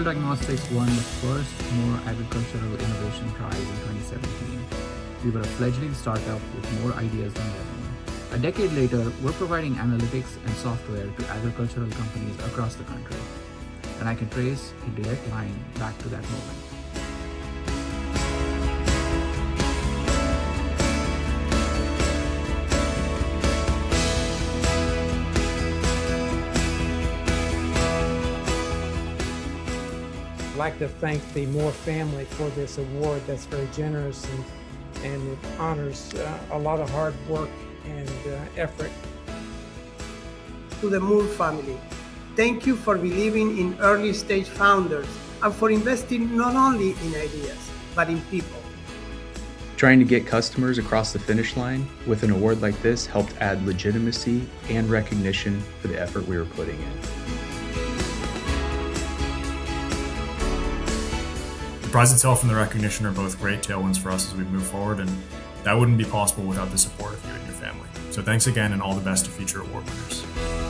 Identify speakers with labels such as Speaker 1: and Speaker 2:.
Speaker 1: Moore Diagnostics won the first Moore Agricultural Innovation Prize in 2017. We were a fledgling startup with more ideas than revenue. A decade later, we're providing analytics and software to agricultural companies across the country. And I can trace a direct line back to that moment.
Speaker 2: I'd like to thank the Moore family for this award that's very generous and it honors a lot of hard work and effort.
Speaker 3: To the Moore family, thank you for believing in early stage founders and for investing not only in ideas, but in people.
Speaker 4: Trying to get customers across the finish line with an award like this helped add legitimacy and recognition for the effort we were putting in.
Speaker 5: The prize itself and the recognition are both great tailwinds for us as we move forward, and that wouldn't be possible without the support of you and your family. So thanks again, and all the best to future award winners.